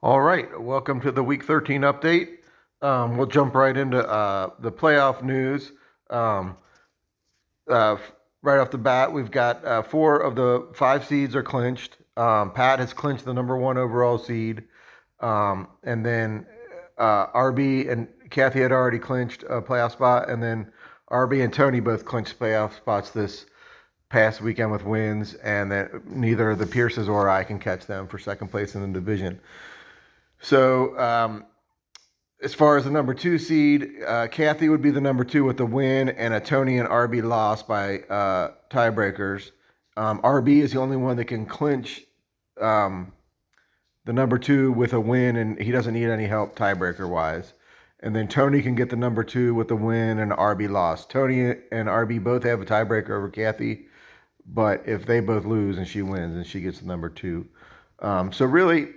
All right, welcome to the Week 13 update. We'll jump right into the playoff news. Right off the bat, we've got 4 of the 5 seeds are clinched. Pat has clinched the number 1 overall seed. And then RB and Kathy had already clinched a playoff spot. And then RB and Tony both clinched playoff spots this past weekend with wins. And then neither the Pierces or I can catch them for second place in the division. So, as far as the number 2 seed, Kathy would be the number 2 with the win and a Tony and RB loss by tiebreakers. RB is the only one that can clinch the number 2 with a win, and he doesn't need any help tiebreaker-wise. And then Tony can get the number 2 with the win and RB loss. Tony and RB both have a tiebreaker over Kathy, but if they both lose and she wins, then she gets the number 2. So really,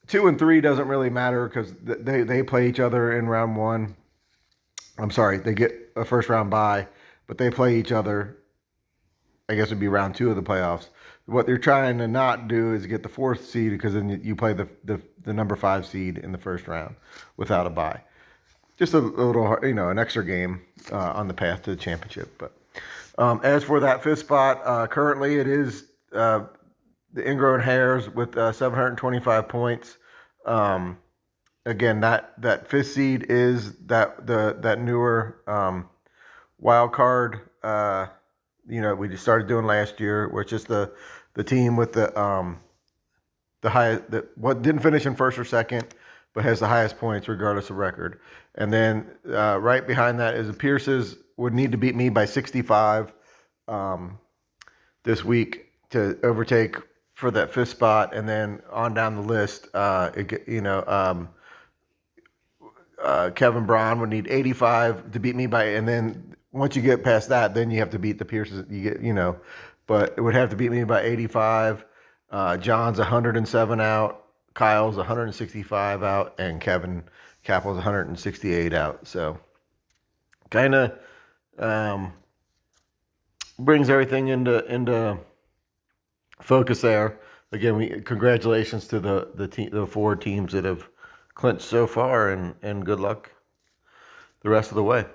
2 and 3 doesn't really matter because they play each other in round 1. I'm sorry, they get a first round bye, but they play each other. I guess it'd be round 2 of the playoffs. What they're trying to not do is get the 4th seed because then you play the number 5 seed in the first round without a bye. Just a little, an extra game on the path to the championship. But as for that 5th spot, currently it is the Ingrown Hares with 725 points. Again, that 5th seed is that newer wild card. We just started doing last year, which is the team with the highest, what didn't finish in first or second, but has the highest points regardless of record. And then right behind that is the Pierces would need to beat me by 65 this week to overtake for that 5th spot, and then on down the list, Kevin Braun would need 85 to beat me by, and then once you get past that, then you have to beat the Pierces. But it would have to beat me by 85. John's 107 out, Kyle's 165 out, and Kevin Capple's 168 out. So, kind of brings everything into focus there. Again, congratulations to the 4 teams that have clinched so far, and good luck the rest of the way.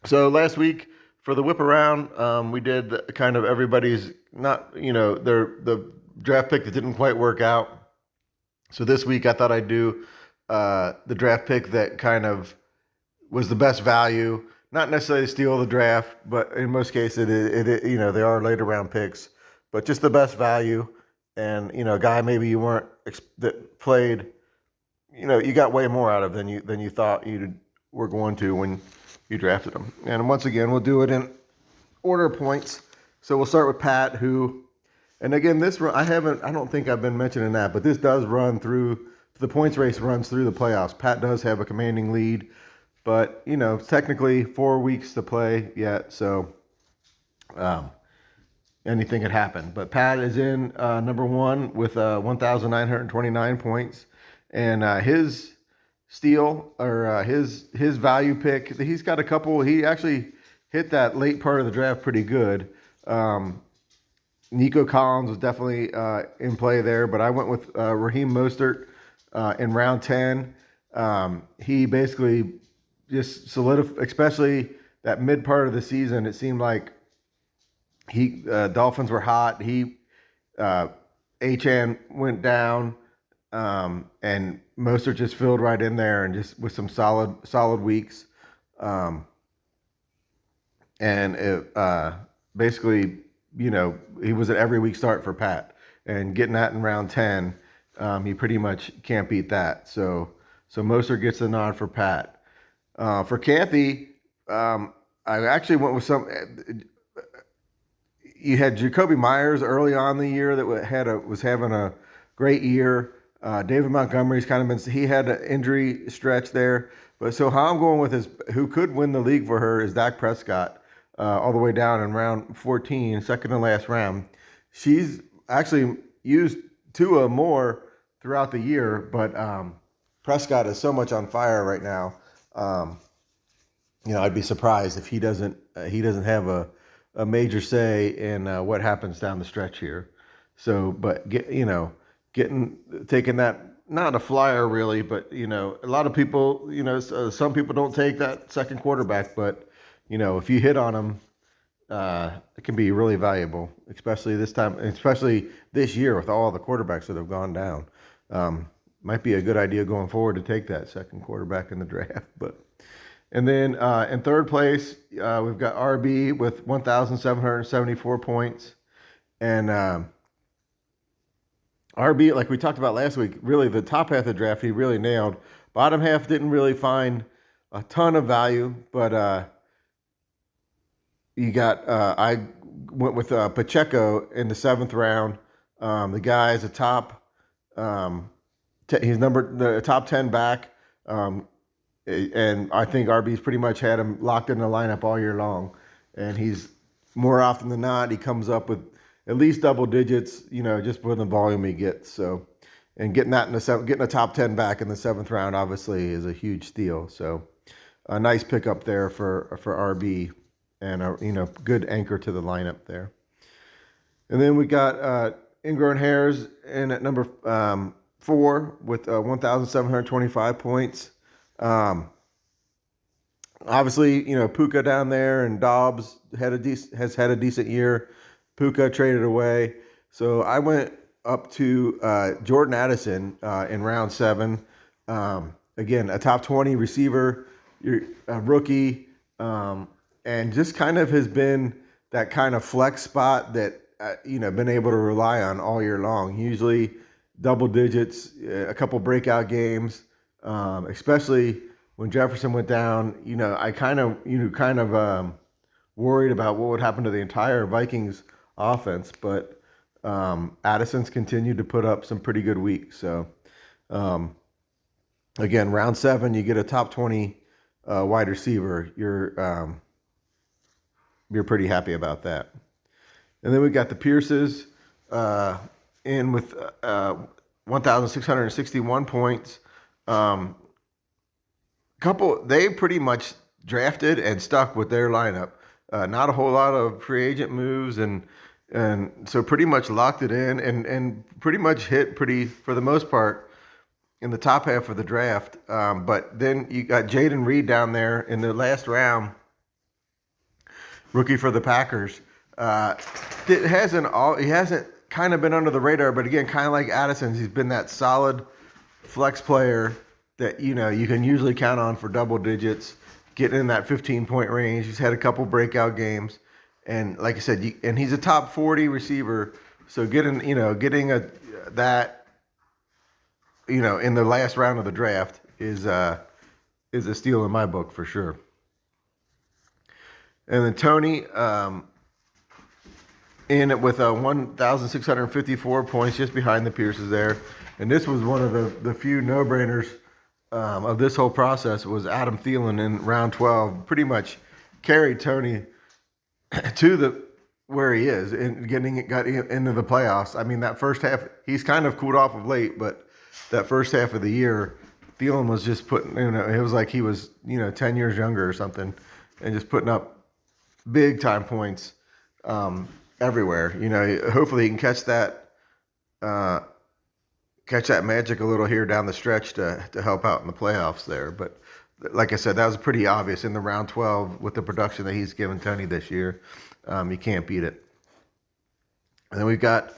So last week for the whip around, we did kind of everybody's the draft pick that didn't quite work out. So this week I thought I'd do the draft pick that kind of was the best value, not necessarily steal the draft, but in most cases they are later round picks. But just the best value, and a guy maybe you weren't that played, you got way more out of than you thought you were going to when you drafted him. And once again, we'll do it in order of points. So we'll start with Pat, and again, this run I don't think I've been mentioning that, but this does run through the points race runs through the playoffs. Pat does have a commanding lead, but technically 4 weeks to play yet, so. Anything could happen. But Pat is in number 1 with 1,929 points. And his steal, or his value pick, he's got a couple. He actually hit that late part of the draft pretty good. Nico Collins was definitely in play there. But I went with Raheem Mostert in round 10. He basically just solidified, especially that mid part of the season. It seemed like Dolphins were hot. Achane went down, and Mostert just filled right in there and just with some solid weeks. And it, basically, he was an every week start for Pat, and getting that in round 10, he pretty much can't beat that. So Mostert gets the nod for Pat. For Kathy, I actually went with some. You had Jacoby Myers early on in the year that was having a great year. David Montgomery's kind of been, he had an injury stretch there. But so how I'm going with is who could win the league for her is Dak Prescott, all the way down in round 14, second to last round. She's actually used Tua more throughout the year, but Prescott is so much on fire right now. I'd be surprised if he doesn't have a major say in what happens down the stretch here. So, but taking that, not a flyer really, but a lot of people, some people don't take that second quarterback, but if you hit on them, it can be really valuable, especially this time, especially this year with all the quarterbacks that have gone down. Might be a good idea going forward to take that second quarterback in the draft. But and then in third place, we've got RB with 1,774 points, and RB, like we talked about last week, really the top half of the draft he really nailed. Bottom half didn't really find a ton of value, but I went with Pacheco in the seventh round. The guy is a top, he's the top 10 back, and I think RB's pretty much had him locked in the lineup all year long. And he's more often than not, he comes up with at least double digits, just for the volume he gets. So, and getting a top 10 back in the seventh round obviously is a huge steal. So, a nice pickup there for RB, and a good anchor to the lineup there. And then we got Ingrown Hairs in at number 4 with 1,725 points. Obviously, Puka down there, and Dobbs has had a decent year. Puka traded away. So I went up to Jordan Addison in round 7. Again, a top 20 receiver, a rookie, and just kind of has been that kind of flex spot that, been able to rely on all year long. Usually double digits, a couple breakout games, especially when Jefferson went down. I kind of worried about what would happen to the entire Vikings offense, but Addison's continued to put up some pretty good weeks. So again, round 7, you get a top 20 wide receiver. You're pretty happy about that. And then we got the Pierces in with 1,661 points. They pretty much drafted and stuck with their lineup. Not a whole lot of free agent moves, and so pretty much locked it in, and pretty much hit for the most part in the top half of the draft. But then you got Jaden Reed down there in the last round, rookie for the Packers. He hasn't kind of been under the radar, but again, kind of like Addison, he's been that solid flex player that you can usually count on for double digits, getting in that 15-point range. He's had a couple breakout games, and like I said, and he's a top 40 receiver. So getting that in the last round of the draft is a steal in my book for sure. And then Tony in it with 1,654 points, just behind the Pierces there. And this was one of the few no-brainers of this whole process. Was Adam Thielen in round 12. Pretty much carried Tony to where he is and got into the playoffs. I mean, that first half, he's kind of cooled off of late, but that first half of the year, Thielen was just putting, it was like he was, 10 years younger or something, and just putting up big time points everywhere. Hopefully he can catch that magic a little here down the stretch to help out in the playoffs there. But like I said, that was pretty obvious in the round 12 with the production that he's given Tony this year. You can't beat it. And then we've got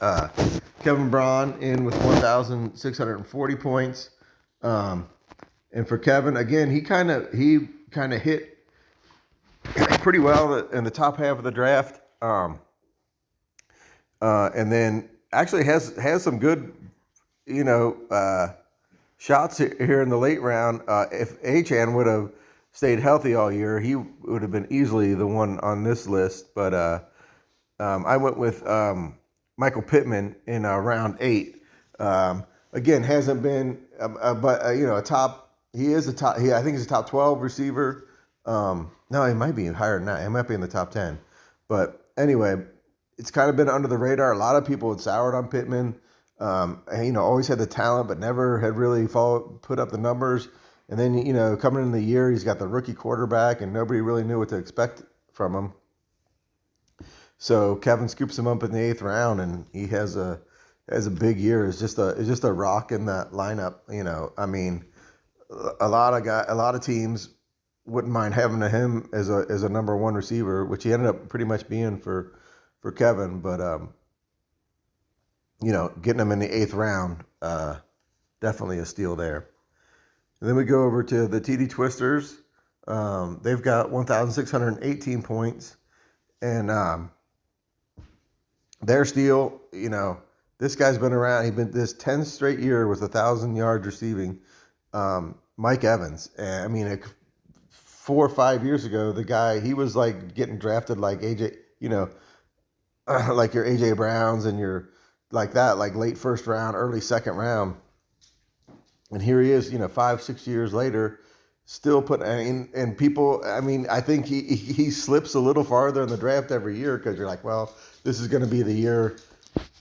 Kevin Braun in with 1,640 points. And for Kevin, again, he kind of hit pretty well in the top half of the draft. And then actually has some good, shots here in the late round. If Achane would have stayed healthy all year, he would have been easily the one on this list. But I went with Michael Pittman in round 8. again, hasn't been, but a top. He is a top. I think he's a top 12 receiver. No, he might be higher than that. He might be in the top 10. But anyway, it's kind of been under the radar. A lot of people had soured on Pittman. And, always had the talent, but never had really put up the numbers. And then, coming in the year, he's got the rookie quarterback, and nobody really knew what to expect from him. So Kevin scoops him up in the 8th round, and he has a big year. It's just a rock in that lineup. I mean, a lot of teams wouldn't mind having him as a number one receiver, which he ended up pretty much being for Kevin. But getting him in the 8th round, definitely a steal there. And then we go over to the TD Twisters. They've got 1,618 points, and their steal, this guy's been around. He's been this 10th straight year with 1,000 yards receiving. Mike Evans. And, I mean, 4 or 5 years ago, the guy, he was like getting drafted like AJ, like your AJ Browns and your like that, like late first round, early second round. And here he is, 5, 6 years later, still putting, and people, I mean, I think he slips a little farther in the draft every year because you're like, well, this is going to be the year,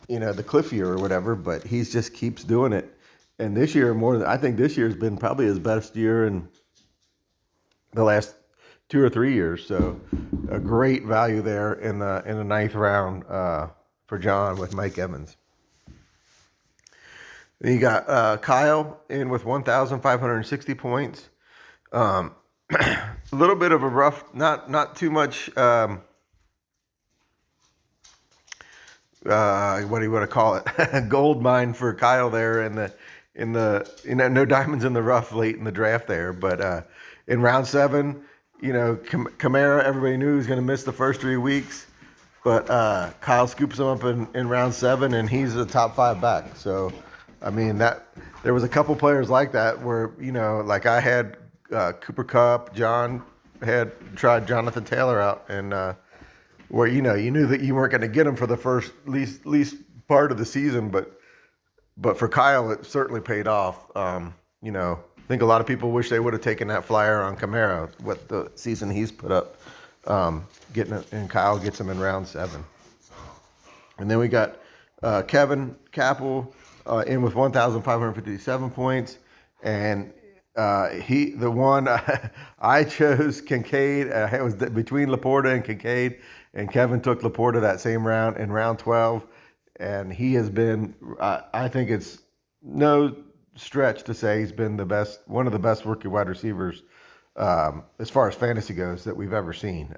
the cliff year or whatever, but he just keeps doing it. And this year, I think this year's been probably his best year in the last 2 or 3 years. So a great value there in the 9th round for John with Mike Evans. Then you got Kyle in with 1,560 points. A little bit of a rough, not too much. What do you want to call it? Gold mine for Kyle there in the no diamonds in the rough late in the draft there. But in round 7, Kamara, everybody knew he was going to miss the first 3 weeks. But Kyle scoops him up in round 7, and he's a top 5 back. So, I mean, there was a couple players like that where, like I had Cooper Kupp, John had tried Jonathan Taylor out, and where, you knew that you weren't going to get him for the first least part of the season, but for Kyle, it certainly paid off. I think a lot of people wish they would have taken that flyer on Kamara, what the season he's put up, getting it, and Kyle gets him in round 7. And then we got Kevin Capel in with 1,557 points, and the one I chose Kincaid. It was between Laporta and Kincaid, and Kevin took Laporta that same round in round 12, and he has been. I think it's no stretch to say he's been one of the best rookie wide receivers as far as fantasy goes that we've ever seen.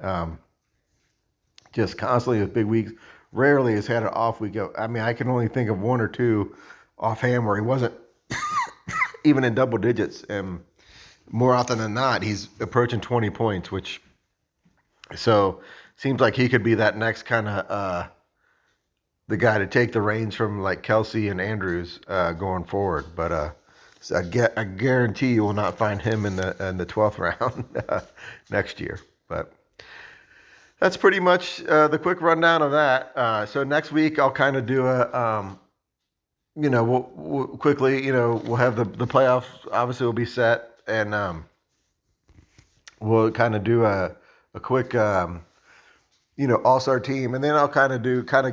Just constantly with big weeks. Rarely has had an off week. I mean, I can only think of 1 or 2 offhand where he wasn't even in double digits. And more often than not, he's approaching 20 points, which so seems like he could be that next kind of the guy to take the reins from like Kelsey and Andrews going forward. But so I guarantee you will not find him in the 12th round next year. But that's pretty much the quick rundown of that. So next week I'll kind of do a, we'll quickly, we'll have the playoffs obviously will be set, and we'll kind of do a quick, all-star team, and then I'll kind of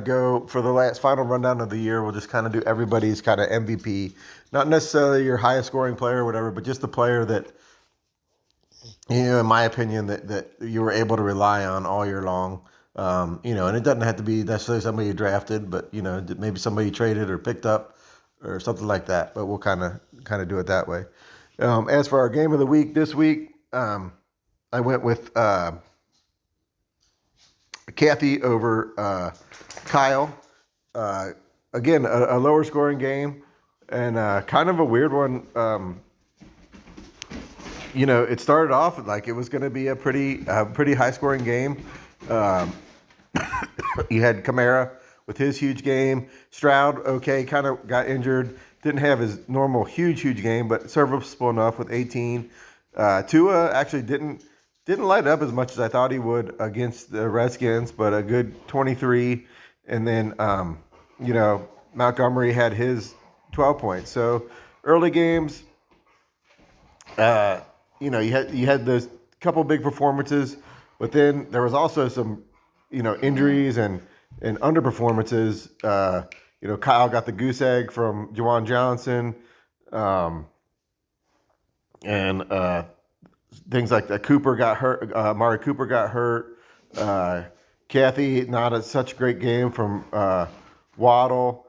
go for the final rundown of the year. We'll just kind of do everybody's kind of MVP, not necessarily your highest scoring player or whatever, but just the player that, in my opinion, that you were able to rely on all year long. And it doesn't have to be necessarily somebody you drafted, but maybe somebody you traded or picked up or something like that. But we'll kind of do it that way. As for our game of the week this week, I went with Kathy over Kyle. Again, a lower scoring game and kind of a weird one. It started off like it was going to be a pretty high scoring game. You had Kamara with his huge game. Stroud, okay, kind of got injured. Didn't have his normal huge game, but serviceable enough with 18. Tua actually didn't light up as much as I thought he would against the Redskins, but a good 23. And then, Montgomery had his 12 points. So early games, you had those couple big performances, but then there was also some, injuries and underperformances. Kyle got the goose egg from Juwan Johnson, and things like that. Cooper got hurt. Amari Cooper got hurt. Kathy, not such a great game from Waddle.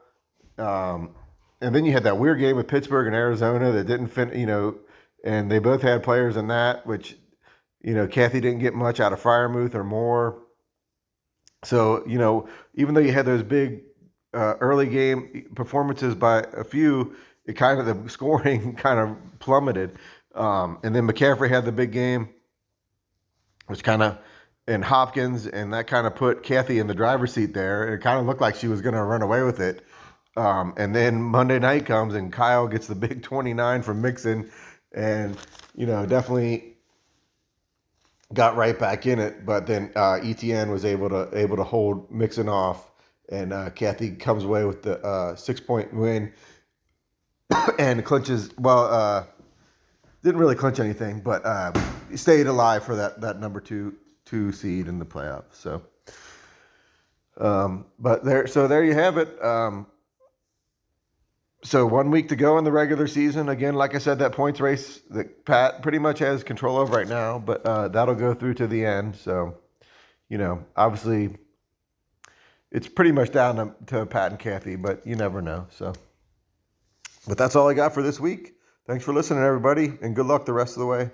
And then you had that weird game with Pittsburgh and Arizona that didn't fit, and they both had players in that, which, Kathy didn't get much out of Freiermuth or Moore. So, even though you had those big early game performances by a few, the scoring kind of plummeted. And then McCaffrey had the big game, which and Hopkins, and that kind of put Kathy in the driver's seat there. It kind of looked like she was going to run away with it. And then Monday night comes and Kyle gets the big 29 from Mixon, and definitely got right back in it. But then ETN was able to hold Mixon off, and Kathy comes away with the 6-point win and clinches. Well, didn't really clinch anything, but stayed alive for that number two seed in the playoffs. So, but there you have it. So 1 week to go in the regular season. Again, like I said, that points race that Pat pretty much has control of right now, but that'll go through to the end. So, obviously it's pretty much down to Pat and Kathy, but you never know. So, but that's all I got for this week. Thanks for listening, everybody, and good luck the rest of the way.